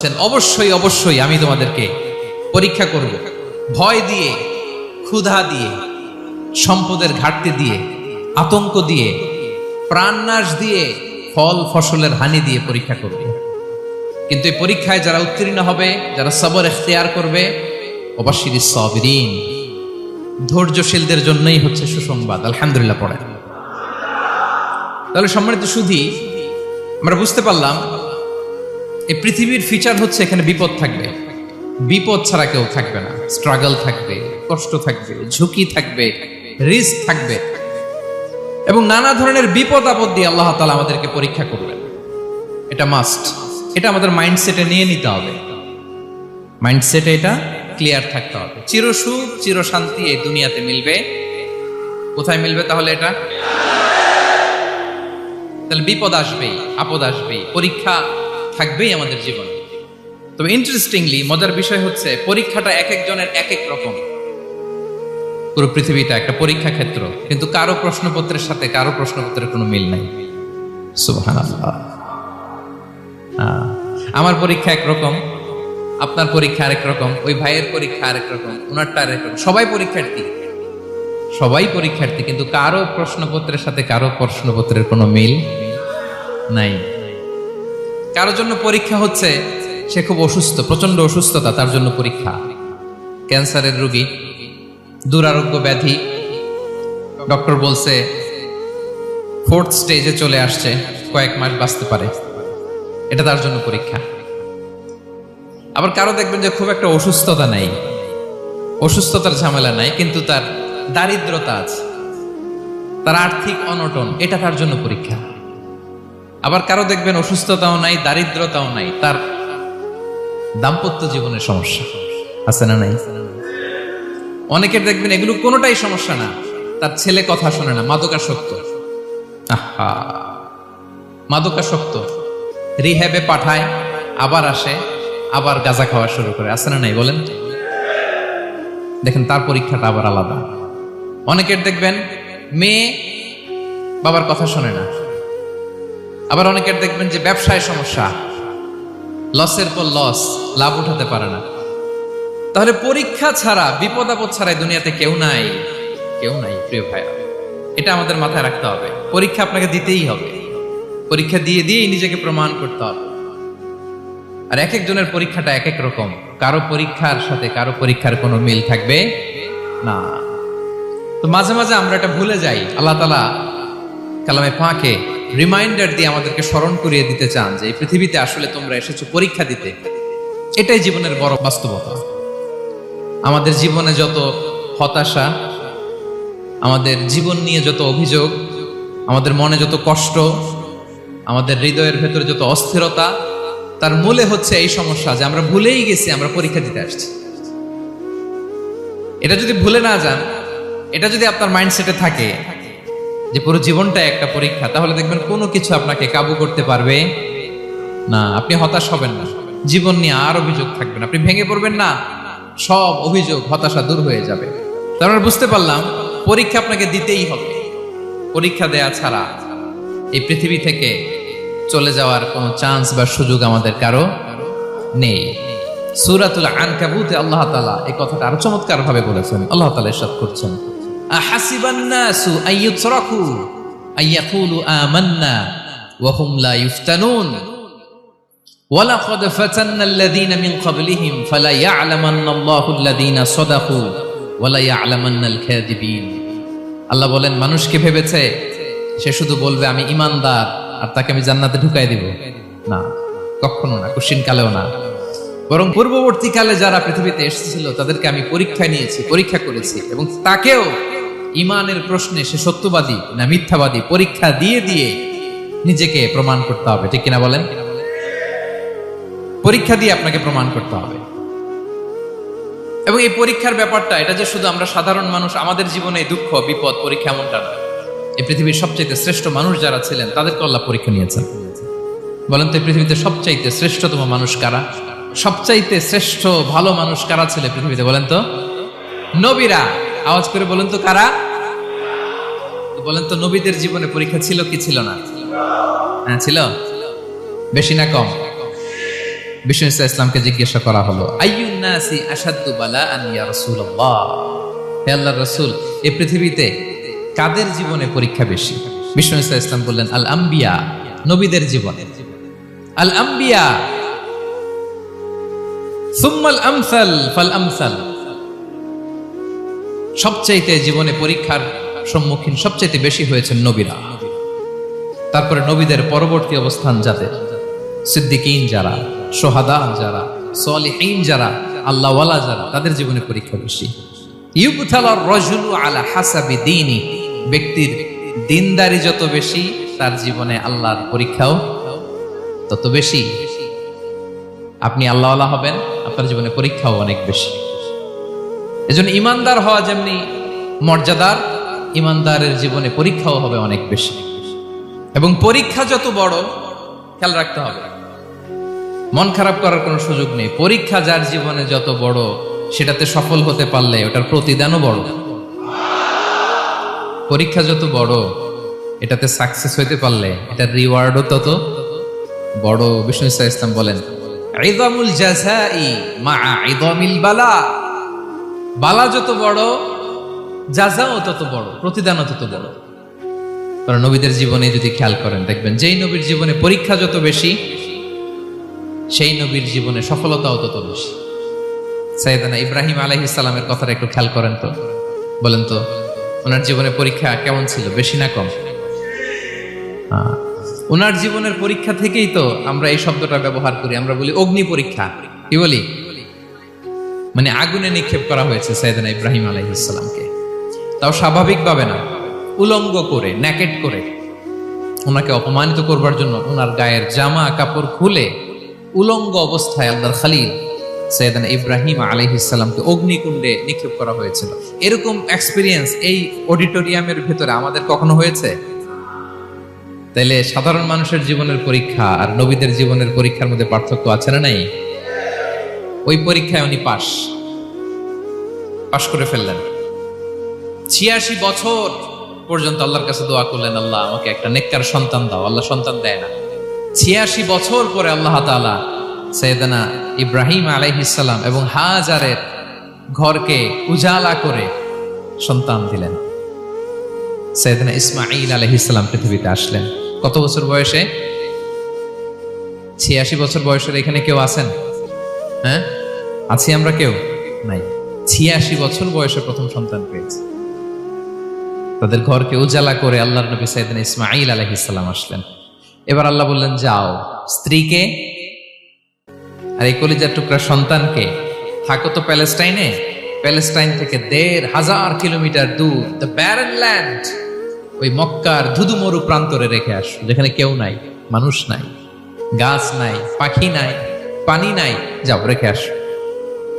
অবশ্যই অবশ্যই আমি তোমাদেরকে পরীক্ষা করব, ভয় দিয়ে, ক্ষুধা দিয়ে, সম্পদের ঘাটতি দিয়ে, আতঙ্ক দিয়ে, প্রাণনাশ দিয়ে, ফল ফসলের হানি দিয়ে পরীক্ষা করব। কিন্তু এই পরীক্ষায় যারা উত্তীর্ণ হবে, যারা সবর ইখতিয়ার করবে, ওয়াবাশশিরিস সাবিরিন, ধৈর্যশীলদের জন্যই হচ্ছে সুসংবাদ। আলহামদুলিল্লাহ পড়েন। তাহলে সম্মানিত সুধী, আমরা বুঝতে পারলাম এই পৃথিবীর ফিচার হচ্ছে এখানে বিপদ থাকবে, বিপদ ছাড়া কেউ থাকবে না। স্ট্রাগল থাকবে, কষ্ট থাকবে, ঝুঁকি থাকবে, রিস্ক থাকবে, এবং নানা ধরনের বিপদ আপদ দিয়ে আল্লাহ তাআলা আমাদেরকে পরীক্ষা করবেন। এটা মাস্ট, এটা আমাদের মাইন্ডসেটে নিয়ে নিতে হবে। মাইন্ডসেটে এটা ক্লিয়ার থাকতে হবে। চিরসুখ চির শান্তি এই দুনিয়াতে মিলবে, কোথায় মিলবে তাহলে? এটা তাহলে বিপদ আসবেই, আপদ আসবেই, পরীক্ষা থাকবেই আমাদের জীবনে। তবে ইন্টারেস্টিংলি মজার বিষয় হচ্ছে পরীক্ষাটা এক একজনের এক এক রকম। পুরো পৃথিবীটা একটা পরীক্ষা ক্ষেত্র, কিন্তু কারো প্রশ্নপত্রের সাথে কারো প্রশ্নপত্রের কোনো মিল নাই। সুবহানাল্লাহ। আমার পরীক্ষা একরকম, আপনার পরীক্ষা আরেক রকম, ওই ভাইয়ের পরীক্ষা আরেক রকম, ওনারটা আরেক রকম। সবাই পরীক্ষার্থী, সবাই পরীক্ষার্থী, কিন্তু কারো প্রশ্নপত্রের সাথে কারো প্রশ্নপত্রের কোনো মিল নাই। কারোর জন্য পরীক্ষা হচ্ছে সে খুব অসুস্থ, প্রচন্ড অসুস্থতা, তার জন্য পরীক্ষা। ক্যান্সারের রোগী, দুরারোগ্য ব্যাধি, ডক্টর বলছে 4th স্টেজে চলে আসছে, কয়েক মাস বাঁচতে পারে, এটা তার জন্য পরীক্ষা। আবার কারো দেখবেন যে খুব একটা অসুস্থতা নাই, অসুস্থতার ঝামেলা নাই, কিন্তু তার দারিদ্রতা আছে, তার আর্থিক অনটন, এটা তার জন্য পরীক্ষা। আবার কারো দেখবেন অসুস্থতাও নাই, দারিদ্রতাও নাই, তার দাম্পত্য জীবনের সমস্যা আছে না নাই? অনেকের দেখবেন এগুলো কোনোটাই সমস্যা না, তার ছেলে কথা শোনে না, মাদকাসক্ত। আহা, মাদকাসক্ত, রিহ্যাবে পাঠায়, আবার আসে, আবার গাঁজা খাওয়া শুরু করে, আছে না নাই বলেন? দেখেন তার পরীক্ষাটা আবার আলাদা। অনেকের দেখবেন মেয়ে বাবার কথা শোনে না। আবার অনেকের দেখবেন যে ব্যবসায় সমস্যা, লসের পর লস, লাভ উঠাতে পারে না। তাহলে পরীক্ষা ছাড়া, বিপদ আপদ ছাড়া দুনিয়াতে কেউ নাই, কেউ নাই প্রিয় ভাইরা। এটা আমাদের মাথায় রাখতে হবে। পরীক্ষা আপনাকে দিতেই হবে, পরীক্ষা দিয়ে দিয়েই নিজেকে প্রমাণ করতে হবে। আর এক একজনের পরীক্ষাটা এক এক রকম, কারো পরীক্ষার সাথে কারো পরীক্ষার কোনো মিল থাকবে না। তো মাঝে মাঝে আমরা এটা ভুলে যাই। আল্লাহ তাআলা কালামে পাকে রিমাইন্ডার দিয়ে আমাদেরকে স্মরণ করিয়ে দিতে চান যে এই পৃথিবীতে আসলে তোমরা এসেছো পরীক্ষা দিতে। এটাই জীবনের বড় বাস্তবতা। আমাদের জীবনে যত হতাশা, আমাদের জীবন নিয়ে যত অভিযোগ, আমাদের মনে যত কষ্ট, আমাদের হৃদয়ের ভেতরে যত অস্থিরতা, তার মূলে হচ্ছে এই সমস্যা যে আমরা ভুলেই গেছি আমরা পরীক্ষা দিতে আসছি। এটা যদি ভুলে না যান, এটা যদি আপনার মাইন্ডসেটে থাকে যে পুরো জীবনটা একটা পরীক্ষা, তাহলে দেখবেন কোনো কিছু আপনাকে কাবু করতে পারবে না। আপনি হতাশ হবেন না, জীবন নিয়ে আর অভিযোগ থাকবে না, আপনি ভেঙে পড়বেন না, সব অভিযোগ হতাশা দূর হয়ে যাবে। তার মানে বুঝতে পারলাম পরীক্ষা আপনাকে দিতেই হবে। পরীক্ষা দেয়া ছাড়া এই পৃথিবী থেকে চলে যাওয়ার কোনো চান্স বা সুযোগ আমাদের কারো নেই। সূরাতুল আনকাবুতে আল্লাহ তাআলা এই কথাটা আরো চমৎকার ভাবে বলেছেন। আল্লাহ তাআলা ইরশাদ করছেন, আহাসিবান নাসু আইয়ুতরাকু আইয়াকুলু আমান্না ওয়া হুম লা ইফতানুন ওয়ালাকাদ ফাতান্নাল্লাযীনা মিন ক্বাবলিহিম ফালা ইয়া'লামান্নাল্লাহু আল্লাযীনা সাদাকু ওয়া লা ইয়া'লামান্নাল কাযিবিন। আল্লাহ বলেন, মানুষকে ভেবেছে সে শুধু বলবে আমি ঈমানদার আর তাকে আমি জান্নাতে ঢুকাই দিব? না, কখনো না, কোশ্চিন কালেও না। বরং পূর্ববর্তী কালে যারা পৃথিবীতে এসেছিল তাদেরকে আমি পরীক্ষায় নিয়েছি, পরীক্ষা করেছি, এবং তাকেও ঈমানের প্রশ্নে সে সত্যবাদী না মিথ্যাবাদী পরীক্ষা দিয়ে দিয়ে নিজেকে প্রমাণ করতে হবে। ঠিক কিনা বলেন? পরীক্ষা দিয়ে আপনাকে প্রমাণ করতে হবে। এবং এই পরীক্ষার ব্যাপারটা, এটা যে শুধু আমরা সাধারণ মানুষ আমাদের জীবনে দুঃখ বিপদ পরীক্ষা এমনটা নয়। এই পৃথিবীর সবচাইতে শ্রেষ্ঠ মানুষ যারা ছিলেন তাদেরকে আল্লাহ পরীক্ষা নিয়েছেন। বলেন তো এই পৃথিবীতে সবচাইতে শ্রেষ্ঠতম মানুষ কারা? সবচাইতে শ্রেষ্ঠ ভালো মানুষ কারা ছিল পৃথিবীতে? বলেন তো নবীরা। আওয়াজ করে বলেন তো কারা? বলেন তো নবীদের জীবনে পরীক্ষা ছিল কি ছিল না? হ্যাঁ ছিল। বেশি না কম? বিষ্ণু ইসলামকে জিজ্ঞাসা করা হলো, আইয়ুন নাসি আশাদ্দু বালাআন ইয়া রাসূলুল্লাহ, হে আল্লাহর রাসূল, এই পৃথিবীতে কাদের জীবনে পরীক্ষা বেশি? বিষ্ণু ইসলাম বললেন, আল আম্বিয়া, নবীদের জীবনে। আল আম্বিয়া সুম্মাল আমসাল ফাল আমসাল, সবচাইতে জীবনে পরীক্ষার সম্মুখীন সবচাইতে বেশি হয়েছেন নবীরা। তারপরে নবীদের পরবর্তী অবস্থান যাদের, সিদ্দিকীন যারা, সোহাদা যারা, সালিহীন যারা, আল্লাহওয়ালা যারা, তাদের জীবনে পরীক্ষা বেশি। ইউবতালার রাজুলু আলা হাসাবি দীনি, ব্যক্তির দিনদারি যত বেশি তার জীবনে আল্লাহর পরীক্ষাও তত বেশি। আপনি আল্লাহওয়ালা হবেন, আপনার জীবনে পরীক্ষাও অনেক বেশি। এজন্য ইমানদার হওয়া যেমনি মর্যাদার, ইমানদারের জীবনে পরীক্ষাও হবে অনেক বেশি। এবং পরীক্ষা যত বড়, খেয়াল রাখতে হবে, মন খারাপ করার কোনো সুযোগ নেই। পরীক্ষা যার জীবনে যত বড়, সেটাতে সফল হতে পারলে ওটার প্রতিদানও বড়। পরীক্ষা যত বড়, এটাতে সাকসেস হইতে পারলে এটার রিওয়ার্ডও তত বড়। বিষ্ণু ইসলাম বলেন, ইযামুল জাযাই মাআ ইযামিল বালা, বালা যত বড়, জাযাও তত বড়, প্রতিদানও তত বড়। কারণ নবীদের জীবনে যদি খেয়াল করেন, দেখবেন যেই নবীর জীবনে পরীক্ষা যত বেশি, সেই নবীর জীবনে সফলতাও তত বেশি। সাইয়েদনা ইব্রাহিম আলাইহিস সালামের কথাটা একটু খেয়াল করেন তো, বলেন তো, ওনার জীবনে পরীক্ষা কেমন ছিল, বেশি না কম? ওনার জীবনের পরীক্ষা থেকেই তো আমরা এই শব্দটা ব্যবহার করি। আমরা বলি অগ্নি পরীক্ষা। কি বলি? মানে আগুনে নিক্ষেপ করা হয়েছে সাইয়েদনা ইব্রাহিম আলাইহিস সালামকে, তাও স্বাভাবিকভাবে না, উলঙ্গ করে, ন্যাকেট করে, ওনাকে অপমানিত করবার জন্য ওনার গায়ের জামা কাপড় খুলে উলঙ্গ অবস্থায় আল্লাহর খলিল সাইয়েদনা ইব্রাহিম আলাইহিস সালামকে অগ্নিকুণ্ডে নিক্ষেপ করা হয়েছিল। এরকম এক্সপেরিয়েন্স এই অডিটোরিয়ামের ভেতরে আমাদের কখনো হয়েছে? তাইলে সাধারণ মানুষের জীবনের পরীক্ষা আর নবীদের জীবনের পরীক্ষার মধ্যে পার্থক্য আছে না নাই? ওই পরীক্ষায় উনি পাশ করে ফেললেন। 86 বছর পর্যন্ত আল্লাহর কাছে দোয়া করলেন, আল্লাহ আমাকে একটা নেককার সন্তান দাও। আল্লাহ সন্তান দেয় না। 86 বছর পরে আল্লাহ তাআলা সাইয়েদনা ইব্রাহিম আলাইহিস সালাম এবং হাজারের ঘরকে উজালা করে সন্তান দিলেন। সাইয়েদনা ইসমাঈল আলাইহিস সালাম পৃথিবীতে আসলেন কত বছর বয়সে? 86 বছর বয়সের এখানে কেউ আছেন? হ্যাঁ, আছি আমরা? কেউ নাই। 86 বছর বয়সে প্রথম সন্তান পেয়েছে। তাদের ঘরকে উজালা করে আল্লাহর নবী সাইয়েদনা ইসমাঈল আলাইহিস সালাম আসলেন। এবার আল্লাহ বললেন, যাও স্ত্রীকে আর এই কলিজার টুকরা সন্তানকে, থাকো তো প্যালেস্টাইনে, প্যালেস্টাইন থেকে ১,৫০০ কিলোমিটার দূর, দ্য ব্যারেন ল্যান্ড, ওই মক্কার ধুধুমরু প্রান্তরে রেখে আস, যেখানে কেউ নাই, মানুষ নাই, গাছ নাই, পাখি নাই, পানি নাই, যাও রেখে আস।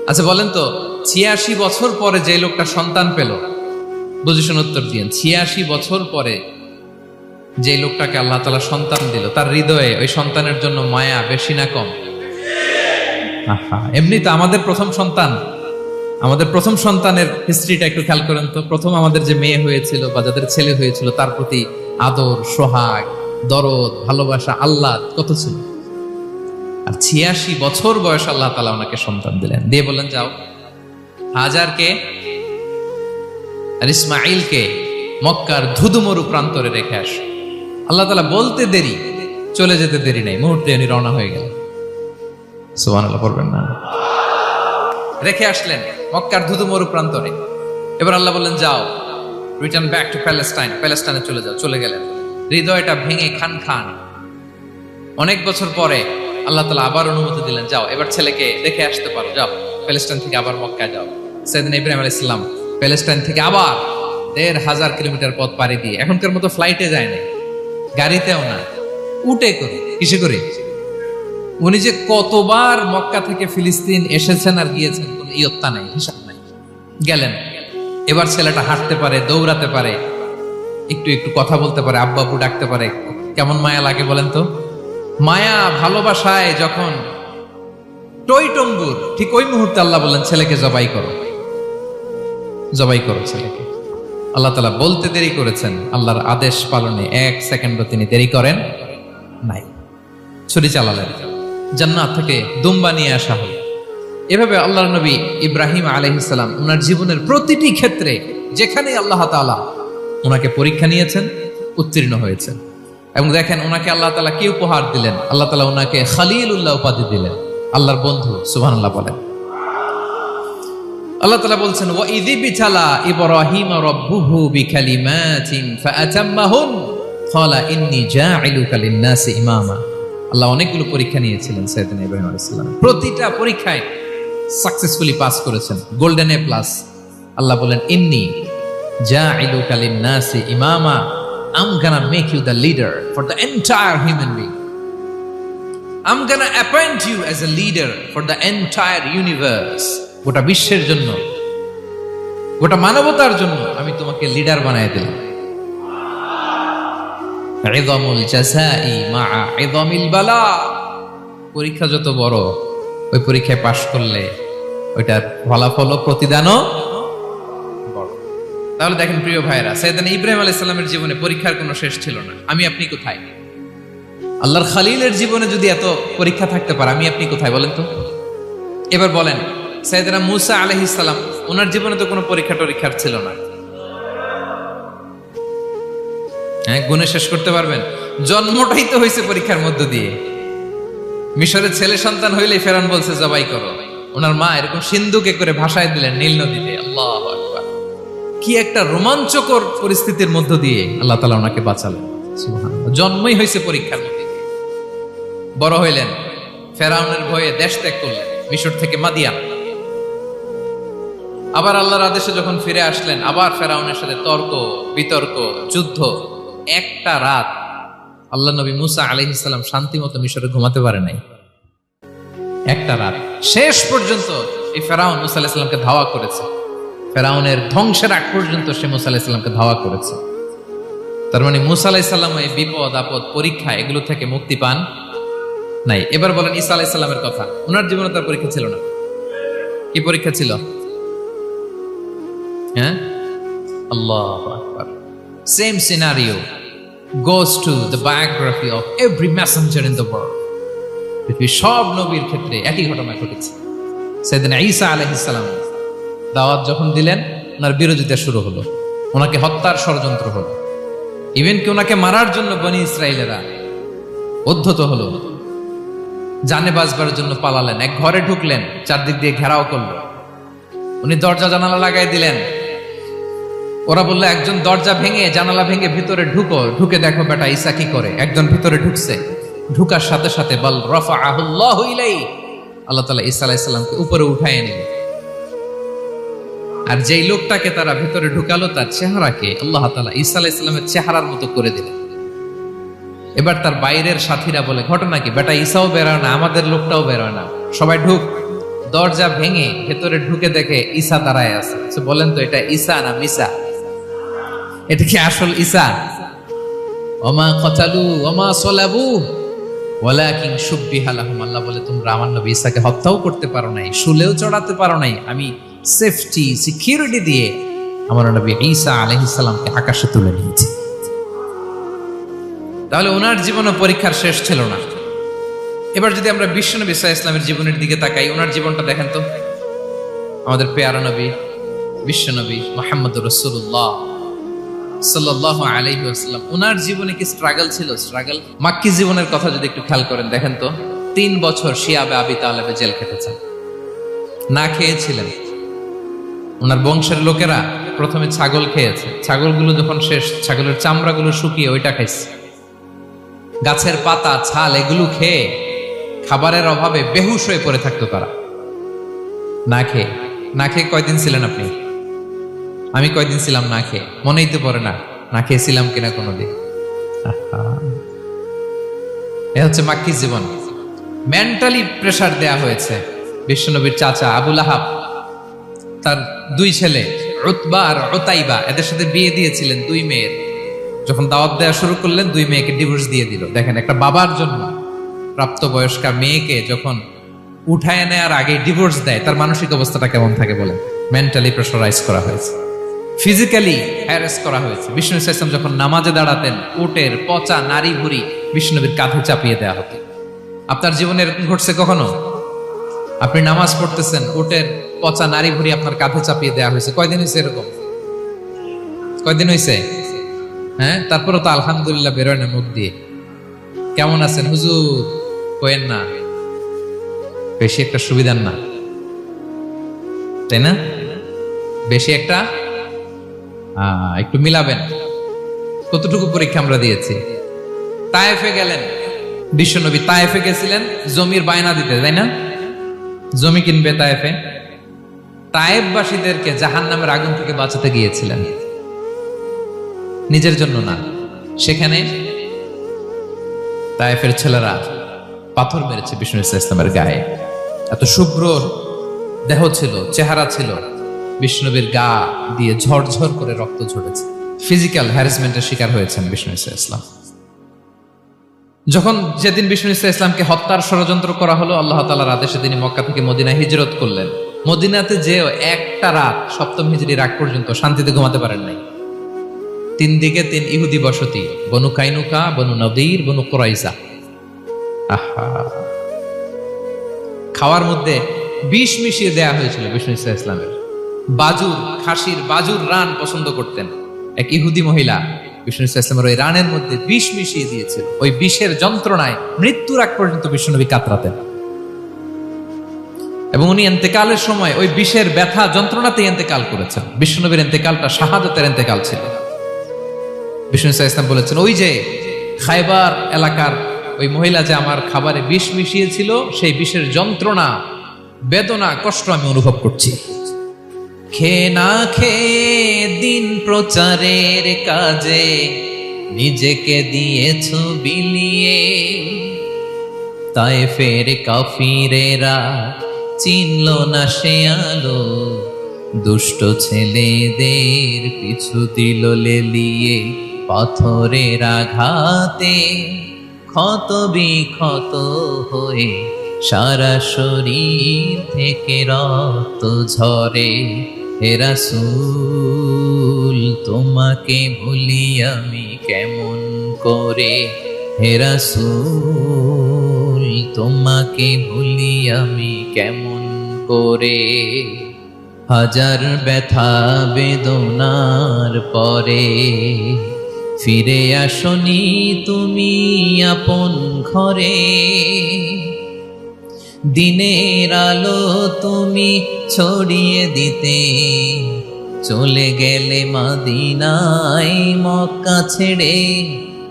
আচ্ছা বলেন তো, ৮৬ বছর পরে যে লোকটা সন্তান পেল, বুঝেছেন উত্তর দিয়েন, ৮৬ বছর পরে যে লোকটাকে আল্লাহ তাআলা সন্তান দিল, তার হৃদয়ে ওই সন্তানের জন্য মায়া বেশি না কম? এমনি তো আমাদের প্রথম সন্তানের হিস্ট্রিটা একটু খেয়াল করেন তো। প্রথম আমাদের যে মেয়ে হয়েছিল বা যাদের ছেলে হয়েছিল, তার প্রতি আদর, সোহাগ, দরদ, ভালোবাসা, আল্লাহ কত ছিল। আর ৮৬ বছর বয়স আল্লাহ তাআলা ওনাকে সন্তান দিলেন, দিয়ে বললেন, যাও হাজারকে আর ইসমাঈলকে মক্কার ধুধুমরু প্রান্তরে রেখে আস। আল্লাহ তাআলা বলতে দেরি, চলে যেতে দেরি নাই, মুহূর্তে উনি রওনা হয়ে গেলেন। সুবহানাল্লাহ পড়বেন না? রেখে আসলেন মক্কার ধুধুমরু প্রান্তরে। এবার আল্লাহ বললেন, যাও রিটার্ন ব্যাক টু প্যালেস্টাইন, প্যালেস্টাইনে চলে যাও। চলে গেলেন, হৃদয়টা ভেঙে খান খান। অনেক বছর পরে আল্লাহ তাআলা আবার অনুমতি দিলেন, যাও এবার ছেলেকে দেখে আসতে পারো, যাও প্যালেস্টাইন থেকে আবার মক্কায় যাও। সাইয়েদনা ইব্রাহিম আলাইহিস সালাম প্যালেস্টাইন থেকে আবার ১,৫০০ কিলোমিটার পথ পাড়ি দিয়ে, এখনকার মতো ফ্লাইটে যায় না, গাড়িতেও না, উটে করে। কিসে করে? উনি যে কতবার মক্কা থেকে ফিলিস্তিন এসেছেন আর গিয়েছেন, কোন ইয়ত্তা নাই, হিসাব নাই। গেলেন, এবার ছেলেটা হাঁটতে পারে, দৌড়াতে পারে, একটু একটু কথা বলতে পারে, আব্বু আব্বু ডাকতে পারে। কেমন মায়া লাগে বলেন তো? মায়া ভালোবাসায় যখন টইটম্বুর, ঠিক ওই মুহূর্তে আল্লাহ বললেন, ছেলেকে জবাই করো, জবাই করো ছেলেকে। আল্লাহ তাআলা বলতে দেরি করেছেন, আল্লাহর আদেশ পালনে 1 সেকেন্ডও তিনি দেরি করেন নাই। ছুরি চালালেন, জান্নাত থেকে দুম্বা নিয়ে আসা হলো। এভাবে আল্লাহর নবী ইব্রাহিম আলাইহিস সালাম ওনার জীবনের প্রতিটি ক্ষেত্রে যেখানে আল্লাহ তাআলা ওনাকে পরীক্ষা নিয়েছেন, উত্তীর্ণ হয়েছেন। এবং দেখেন ওনাকে আল্লাহ তাআলা কি উপহার দিলেন, আল্লাহ তাআলা ওনাকে খলিলুল্লাহ উপাধি দিলেন, আল্লাহর বন্ধু। সুবহানাল্লাহ বলেন। আল্লাহ তাআলা বলছেন, ওয়া ইযি বিতালা ইব্রাহিম রাব্বুহু বিকালিমাতিন ফাআতাম্মাহুন ক্বালা ইন্নী জাইলুকা লিন-নাসি ইমামা। আল্লাহ অনেকগুলো পরীক্ষা নিয়েছিলেন সাইয়েদনা ইব্রাহিম আলাইহিস সালাম, প্রতিটা পরীক্ষায় সাকসেসফুলি পাস করেছেন, গোল্ডেন এ প্লাস। আল্লাহ বলেন, ইন্নী জাইলুকা লিন-নাসি ইমামা, I'm gonna make you the leader for the entire human being. I'm gonna appoint you as a leader for the entire universe. গোটা বিশ্বের জন্য, গোটা মানবতার জন্য আমি তোমাকে লিডার বানায় দিলাম। ইযামুল জাযাই মা'a ইযামিল বালা। পরীক্ষা যত বড়, ওই পরীক্ষায় পাশ করলে ওইটার ফলাফল ও প্রতিদানও বড়। তাহলে দেখেন প্রিয় ভাইরা, সাইয়েদনা ইব্রাহিম আলাইহিস সালামের জীবনে পরীক্ষার কোনো শেষ ছিল না। আমি আপনি কোথায়? আল্লাহর খলিলের জীবনে যদি এত পরীক্ষা থাকতে পারে, আমি আপনি কোথায় বলেন তো? এবার বলেন, সাইয়েদনা মূসা আলাইহিস সালাম, ওনার জীবনে তো কোনো পরীক্ষার ছিল না। হ্যাঁ, গুণে শেষ করতে পারবেন? জন্মটাই তো হয়েছে পরীক্ষার মধ্য দিয়ে। মিশরের ছেলে সন্তান হইলেই ফেরাউন বলছে জবাই করো। ওনার মা এরকম সিন্ধুকে করে ভাসায় দিলেন নীল নদীতে। আল্লাহু আকবার! কি একটা রোমাঞ্চকর পরিস্থিতির মধ্য দিয়ে আল্লাহ তাআলা ওনাকে বাঁচালেন। সুবহানাল্লাহ। জন্মই হয়েছে পরীক্ষার মধ্যে। বড় হইলেন, ফেরাউনের ভয়ে দেশ ত্যাগ করলেন, মিশর থেকে মাদিয়ান। আবার আল্লাহর আদেশে যখন ফিরে আসলেন, আবার ফেরাউনের সাথে তর্ক বিতর্ক, যুদ্ধ। একটা রাত আল্লাহ নবী মুসা আলাইহিস সালাম শান্তি মতো মিশরে ঘুমাতে পারে নাই। একটা রাত। শেষ পর্যন্ত এই ফেরাউন মুসা আলাইহিস সালামকে ধাওয়া করেছে। ফেরাউনের ধ্বংসের আগ পর্যন্ত সে মুসা আলাইহিস সালামকে ধাওয়া করেছে। তার মানে মুসা আলাইহিস সালাম এই বিপদ আপদ পরীক্ষা এগুলো থেকে মুক্তি পান নাই। এবার বলেন ঈসা আলাইহিস সালামের কথা। ওনার জীবনে তার পরীক্ষা ছিল না। কি পরীক্ষা ছিল? হ্যাঁ, আল্লাহু আকবার। Same scenario goes to the biography of every messenger in the world. পৃথিবীর সব নবীর ক্ষেত্রে একই ঘটনা ঘটেছে। সাইয়েদনা ঈসা আলাইহিস সালাম দাওয়াত যখন দিলেন, ওনার বিরোধিতা শুরু হলো, ওনাকে হত্যার ষড়যন্ত্র হলো। ইভেন কি ওনাকে মারার জন্য বনি ইসরাইলেরা উদ্ধত হলো, জানে বাঁচবার জন্য পালালেন। এক ঘরে ঢুকলেন, চারদিক দিয়ে ঘেরাও করলো। উনি দরজা জানালা লাগাই দিলেন। ওরা বললো, একজন দরজা ভেঙে জানালা ভেঙে ভিতরে ঢুকে দেখো বেটা ঈসা কি করে। একজন ভিতরে ঢুকছে, ঢুকার সাথে সাথে বল রাফাআহুল্লাহু ইলাইহি, আল্লাহ তাআলা ঈসা আলাইহিস সালামকে উপরে উঠায় নিলেন। আর যেই লোকটাকে তারা ভিতরে ঢুকালো, তার চেহারাকে আল্লাহ তাআলা ঈসা আলাইহিস সালামের চেহারার মতো করে দিলেন। এবার তার বাইরের সাথীরা বলে, ঘটনা কি? বেটা ঈসাও বেরোয় না, আমাদের লোকটাও বেরোয় না, সবাই ঢুক। দরজা ভেঙে ভেতরে ঢুকে দেখে ঈসা দাঁড়ায় আছে। বলেন তো, এটা ঈসা না মিসা? এটা কি আসল ঈসা? ওমা কতালু ওমা সলাবু ওয়ালাকিন শুব্বিহা লাহুম। আল্লাহ বলে, তোমরা আমার নবী ঈসাকে হত্যাও করতে পারো নাই, শুলেও চড়াতে পারো নাই। আমি সেফটি সিকিউরিটি দিয়ে আমার নবী ঈসা আলাইহিস সালামকে আকাশে তুলে নিয়েছি। তাহলে ওনার জীবনে পরীক্ষার শেষ ছিল না। এবার যদি আমরা বিশ্বনবী সাল্লাল্লাহু আলাইহি ওয়াসাল্লামের জীবনের দিকে তাকাই, ওনার জীবনটা দেখেন তো। আমাদের পেয়ারা নবী বিশ্বনবী মুহাম্মদুর রাসূলুল্লাহ সাল্লাল্লাহু আলাইহি ওয়াসাল্লাম, ওনার জীবনে কি স্ট্রাগল ছিল? স্ট্রাগল। মাক্কি জীবনের কথা যদি একটু খেয়াল করেন, দেখেন তো 3 বছর শিয়াবে আবি তালেবে জেল খেটেছেন, না খেয়েছিলেন। ওনার বংশের লোকেরা প্রথমে ছাগল খেয়েছে, ছাগলগুলো যখন শেষ, ছাগলের চামড়াগুলো শুকিয়ে ওইটা খাইছে। গাছের পাতা ছাল এগুলো খেয়ে খাবারের অভাবে বেহুশ হয়ে পড়ে থাকতো তারা। না খেয়ে কয়দিন ছিলেন আপনি? আমি কয়দিন ছিলাম না খেয়ে? মনেই তো পড়ে না, না খেয়েছিলাম কিনা কোনোদিন। এ হচ্ছে মাক্কি জীবন। মেন্টালি প্রেসার দেয়া হয়েছে। বিশ্বনবীর চাচা আবুল আহাব, তার 2 ছেলে উতবা আর উতাইবা, এদের সাথে বিয়ে দিয়েছিলেন 2 মেয়ের। যখন দাওয়াত দেওয়া শুরু করলেন, 2 মেয়েকে ডিভোর্স দিয়ে দিল। দেখেন, একটা বাবার জন্য প্রাপ্তবয়স্কা মেয়েকে যখন উঠায় নেয়ার আগে ডিভোর্স দেয়, তার মানসিক অবস্থাটা কেমন থাকে বলেন? মেন্টালি প্রেসারাইজ করা হয়েছে, ফিজিক্যালি হ্যারাস করা হয়েছে। বিষ্ণু ইসলাম যখন নামাজে দাঁড়াতেন, উটের পচা নারী ভুড়ি বিষ্ণুনবীর কাঁধে চাপিয়ে দেওয়া হতো। আপনার জীবনে এরকম ঘটছে কখনো? আপনি নামাজ পড়তেছেন, উটের পচা নারী ভুঁড়ি আপনার কাঁধে চাপিয়ে দেওয়া হয়েছে। কয়দিন হয়েছে এরকম? কয়দিন হয়েছে? হ্যাঁ, তারপরে তো আলহামদুলিল্লাহ বেরোয় না মুখ দিয়ে। কেমন আছেন হুজুর কয়েন না, বেশি একটা সুবিধার না, তাই না? বেশি একটা একটু মিলাবেন। কতটুকু পরীক্ষা আমরা দিয়েছি। তায়েফে গেলেন বিশ্বনবী, তায়েফে গেছিলেন জমির বায়না দিতে, তাই না? জমি কিনবে তায়েফে। তায়েফবাসীদেরকে জাহান্নামের আগুন থেকে বাঁচাতে গিয়েছিলেন, নিজের জন্য না। সেখানে তায়েফের ছেলেরা পাথর মেরেছে বিষ্ণু ইসলামের গায়ে। এত শুভ্র দেহ ছিল, চেহারা ছিল, বিষ্ণুবীর গা দিয়ে ঝরঝর করে রক্ত ঝরেছে। ফিজিক্যাল হ্যারাসমেন্টের শিকার হয়েছেন বিষ্ণু ইসলাম। যখন যেদিন বিষ্ণু ইসলামকে হত্যার ষড়যন্ত্র করা হলো, আল্লাহ তাআলার আদেশে তিনি মক্কা থেকে মদিনায় হিজরত করলেন। মদিনাতে যেও একটা রাত, সপ্তম হিজরির আগ পর্যন্ত শান্তিতে ঘুমাতে পারেন নাই। 3 দিকে 3 ইহুদি বসতি, বনু কাইনুকা, বনু নদীর, বনু কুরাইজা। আহা, খাওয়ার মধ্যে বিষ মিশিয়ে দেয়া হয়েছিল বিষ্ণু ইসলামের। বাজুর, খাসির বাজুর রান পছন্দ করতেন। এক ইহুদি মহিলা বিষ্ণু ইসলামের ওই রানের মধ্যে বিষ মিশিয়ে দিয়েছিল। ওই বিষের যন্ত্রণায় মৃত্যুর আগ পর্যন্ত বিষ্ণুনবী কাতরাতেন, এবং উনি ইন্তেকালের সময় ওই বিষের ব্যথা যন্ত্রণাতে ইন্তেকাল করেছেন। বিষ্ণুনবীর ইন্তেকালটা শাহাদাতের ইন্তেকাল ছিল। বিষ্ণু ইসলাম বলেছেন, ওই যে খায়বার এলাকার ওই মহিলা যে আমার খাবারে বিষ মিশিয়েছিল, সেই বিষের যন্ত্রণা, বেদনা, কষ্ট আমি অনুভব করছি। খেয়ে না খেয়ে দিন প্রচারের কাজে নিজেকে দিয়েছ বিলিয়ে, তায়েফের কাফিরেরা চিনল না সে আলো, দুষ্ট ছেলেদের পিছু দিল লেলিয়ে, পাথরের আঘাতে ক্ষত বিক্ষত হয়ে সারা শরীর থেকে রক্ত ঝরে। হে রাসূল তোমাকে ভুলি আমি কেমন করে, হে রাসূল তোমাকে ভুলি আমি কেমন করে। হাজার ব্যথা বেদনার পরে ফিরে আসনি তুমি আপন ঘরে, দিনের আলো তুমি ছড়িয়ে দিতে চলে গেলে মদিনায় মক্কা ছেড়ে।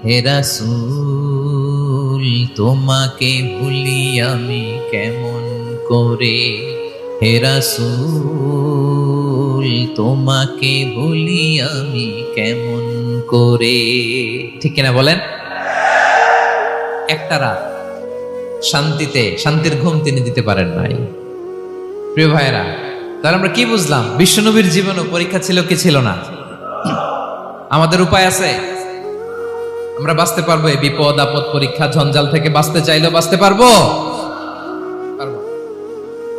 হে রাসূল তোমাকে ভুলি আমি কেমন করে, হে রাসূল তোমাকে ভুলি আমি কেমন করে। ঠিক কিনা বলেন? একটা রাত শান্তিতে, শান্তির ঘুম তিনি দিতে পারেন নাই। প্রিয় ভাইয়েরা, তাহলে আমরা কি বুঝলাম? বিশ্বনবীর জীবনে পরীক্ষা ছিল কি ছিল না? আমাদের উপায় আছে? আমরা বাঁচতে পারবো এই বিপদ আপদ পরীক্ষা ঝঞ্ঝাল থেকে? বাঁচতে চাইলেও বাঁচতে পারবো?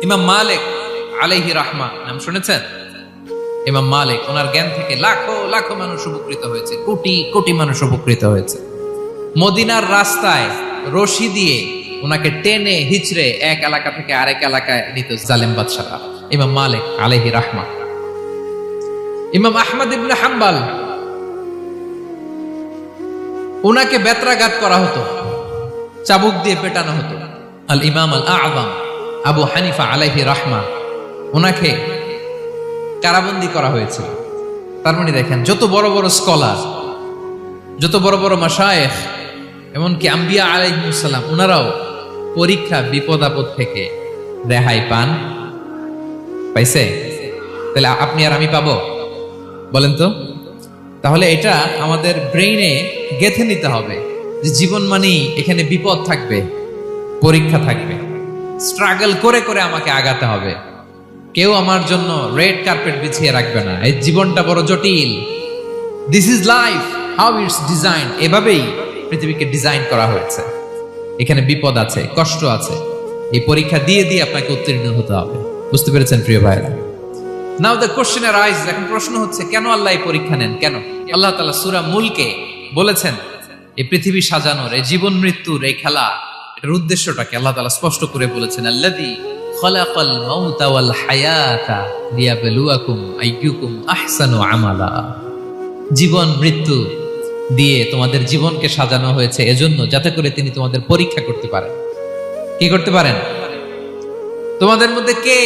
ইমাম মালিক আলাইহি রাহমা নাম শুনেছেন? ইমাম মালিক, ওনার জ্ঞান থেকে লাখো লাখো মানুষ উপকৃত হয়েছে, কোটি কোটি মানুষ উপকৃত হয়েছে। মদিনার রাস্তায় রশি দিয়ে ওনাকে টেনে হিচড়ে এক এলাকা থেকে আরেক এলাকায় নিত জালেম বাদশারা। ইমাম মালিক আলাইহি রাহমা। ইমাম আহমদ ইবনে হাম্বল, ওনাকে বেত্রাঘাত করা হতো, চাবুক দিয়ে পেটানো হতো। আল ইমাম আল আযম আবু হানিফা আলাইহি রাহমা, ওনাকে কারাবন্দী করা হয়েছিল। তার মানে দেখেন, যত বড় বড় স্কলার, যত বড় বড় মাশায়েখ, এমনকি আম্বিয়া আলাইহিস সালাম, ওনারাও পরীক্ষা বিপদ আপদ থেকে রেহাই পান। পাইছে? তাহলে আপনি আর আমি পাবো? বলেন তো। তাহলে এটা আমাদের ব্রেইনে গেঁথে নিতে হবে যে জীবন মানেই এখানে বিপদ থাকবে, পরীক্ষা থাকবে, স্ট্রাগল করে করে আমাকে আগাতে হবে। কেউ আমার জন্য রেড কার্পেট বিছিয়ে রাখবে না। এই জীবনটা বড় জটিল। This is life, how it's design. এভাবেই পৃথিবীকে ডিজাইন করা হয়েছে। এখানে বিপদ আছে, কষ্ট আছে। এই পরীক্ষা দিয়ে দিয়ে আপনাকে উত্তীর্ণ হতে হবে। বুঝতে পেরেছেন প্রিয় ভাইরা? নাও দ্য কোশ্চেন অ্যারাইজ, এখন প্রশ্ন হচ্ছে, কেন আল্লাহ এই পরীক্ষা নেন? কেন? আল্লাহ তাআলা সূরা মুলকে বলেছেন, এই পৃথিবী সাজানোর, এই জীবন মৃত্যুর এই খেলা, এটার উদ্দেশ্যটাকে আল্লাহ তাআলা স্পষ্ট করে বলেছেন, আল্লাযী খালাকাল মাউতা ওয়াল হায়াতা লিয়াবলুয়াকুম আইয়ুকুম আহসানু আমালা। জীবন মৃত্যু দিয়ে তোমাদের জীবনকে সাজানো হয়েছে এজন্য, যাতে করে তিনি তোমাদের পরীক্ষা করতে পারেন। কি করতে পারেন? তোমাদের মধ্যে কে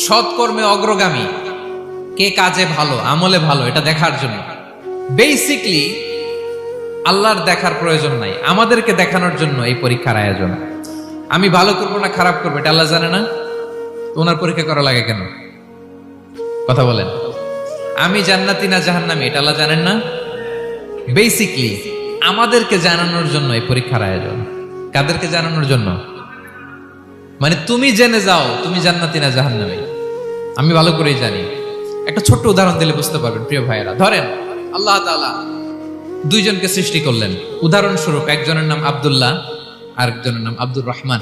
সৎকর্মে অগ্রগামী, কে কাজে ভালো, আমলে ভালো, এটা দেখার জন্য। বেসিকলি আল্লাহর দেখার প্রয়োজন নাই, আমাদেরকে দেখানোর জন্য এই পরীক্ষার আয়োজন। আমি ভালো করবো না খারাপ করবো এটা আল্লাহ জানে না? ওনার পরীক্ষা করা লাগে কেন? কথা বলেন। আমি জান্নাতি না জাহান্নামী এটা আল্লাহ জানেন না? বেসিকলি আমাদেরকে জানানোর জন্য এই পরীক্ষার আয়োজন। কাদেরকে জানানোর জন্য? মানে তুমি জেনে যাও তুমি জান্নাতি না জাহান্নামী। আমি ভালো করেই জানি। একটা ছোট্ট উদাহরণ দিলে বুঝতে পারবেন প্রিয় ভাইয়েরা। ধরেন আল্লাহ তাআলা দুইজনকে সৃষ্টি করলেন। উদাহরণস্বরূপ একজনের নাম আব্দুল্লাহ আর একজনের নাম আব্দুর রহমান।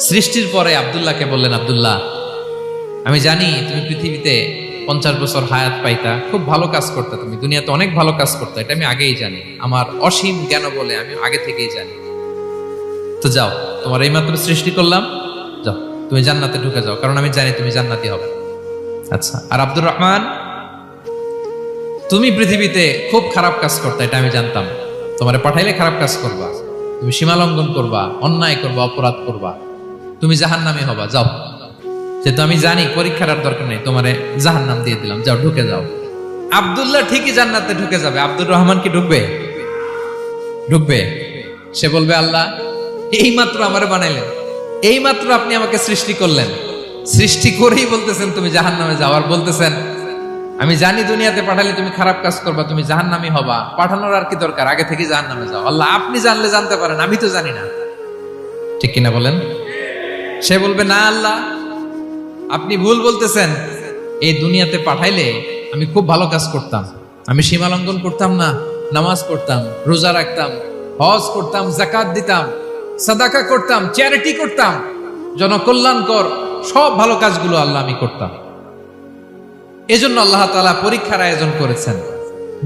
সৃষ্টির পরে আব্দুল্লাহকে বললেন, আব্দুল্লাহ আমি জানি তুমি পৃথিবীতে 50 বছর হায়াত পাইতা, খুব ভালো কাজ করতে, তুমি দুনিয়াতে অনেক ভালো কাজ করতে, এটা আমি আগেই জানি, আমার অসীম জ্ঞান বলে আমি আগে থেকেই জানি। তো যাও, তোমার এইমাত্র সৃষ্টি করলাম, যাও তুমি জান্নাতে ঢুকে যাও, কারণ আমি জানি তুমি জান্নাতি হবে। আচ্ছা, আর আব্দুর রহমান তুমি পৃথিবীতে খুব খারাপ কাজ করতে, এটা আমি জানতাম, তোমারে পাঠাইলে খারাপ কাজ করবা, তুমি সীমা লঙ্ঘন করবা, অন্যায় করবা, অপরাধ করবা, তুমি জাহান্নামী হবা, যাও। যেহেতু আমি জানি পরীক্ষার আর দরকার নেই, তোমারে জাহান্নাম দিয়ে দিলাম, যাও ঢুকে যাও। আব্দুল্লাহ ঠিকই জান্নাতে ঢুকে যাবে, আব্দুর রহমান কি ঢুকবে? ঢুকবে। সে বলবে, আল্লাহ এইমাত্র আমারে বানাইলেন, এইমাত্র আপনি আমাকে সৃষ্টি করলেন, সৃষ্টি করেই বলতেছেন তুমি জাহান্নামে যাও, আর বলতেছেন আমি জানি দুনিয়াতে পাঠালে তুমি খারাপ কাজ করবা, তুমি জাহান্নামী হবা, পাঠানোর আর কি দরকার, আগে থেকে জাহান্নামে যাও। আল্লাহ আপনি জানলে জানতে পারেন, আমি তো জানি না। ঠিক কিনা বলেন? সে বলবে, না আল্লাহ আপনি ভুল বলতেছেন, এই দুনিয়াতে পাঠাইলে আমি খুব ভালো কাজ করতাম, আমি সীমা লঙ্ঘন করতাম না, নামাজ পড়তাম, রোজা রাখতাম, হজ করতাম, যাকাত দিতাম, সাদাকা করতাম, চ্যারিটি করতাম, জনকল্যাণকর সব ভালো কাজগুলো আল্লাহ আমি করতাম। এজন্য আল্লাহ তাআলা পরীক্ষার আয়োজন করেছেন,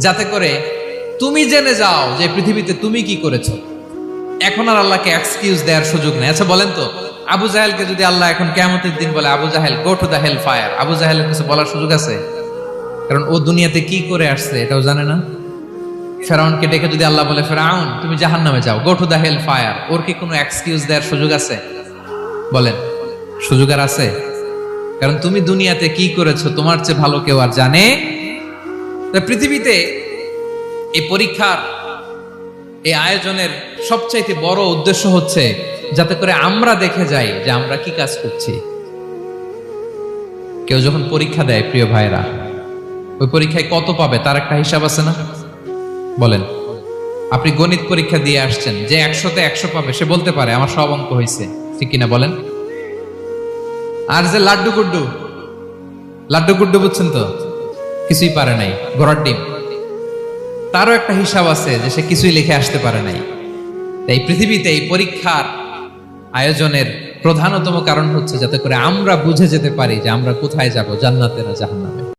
যাতে করে তুমি জেনে যাও যে পৃথিবীতে তুমি কি করেছো। এখন আর আল্লাহকে এক্সকিউজ দেওয়ার সুযোগ নেই। আচ্ছা বলেন তো, আবু জাহেলকে যদি আল্লাহ এখন কিয়ামতের দিন বলে, Abu Jahl go to the hell fire, Abu জাহেলের কিছু বলার সুযোগ আছে? কারণ ও দুনিয়াতে কি করে আসছে এটাও জানে না। ফেরাউনকে ডেকে যদি আল্লাহ বলে, ফেরাউন তুমি জাহান্নামে যাও, go to the hell fire, ওর কি কোনো এক্সকিউজ দেওয়ার সুযোগ আছে? বলেন, সুযোগ আর আছে? কারণ তুমি দুনিয়াতে কি করেছো তোমার চেয়ে ভালো কেউ আর জানে? পৃথিবীতে এই পরীক্ষার এই আয়োজনের সবচাইতে বড় উদ্দেশ্য হচ্ছে যাতে করে আমরা দেখে যাই যে আমরা কি কাজ করছি। কেউ যখন পরীক্ষা দেয় প্রিয় ভাইরা, ওই পরীক্ষায় কত পাবে তার একটা হিসাব আছে না? বলেন, আপনি গণিত পরীক্ষা দিয়ে আসছেন, যে 100-তে 100 পাবে সে বলতে পারে আমার সব অঙ্ক হয়েছে, ঠিক কিনা বলেন? আর যে লাড্ডু গুড্ডু বুঝছেন তো, কিছুই পারে নাই, ঘোড়ার ডিম, তারও একটা হিসাব আছে যে সে কিছুই লিখে আসতে পারে নাই। তাই পৃথিবীতে এই পরীক্ষার আয়োজনের প্রধানতম কারণ হচ্ছে যাতে করে আমরা বুঝে যেতে পারি যে আমরা কোথায় যাব, জান্নাতে না জাহান্নামে।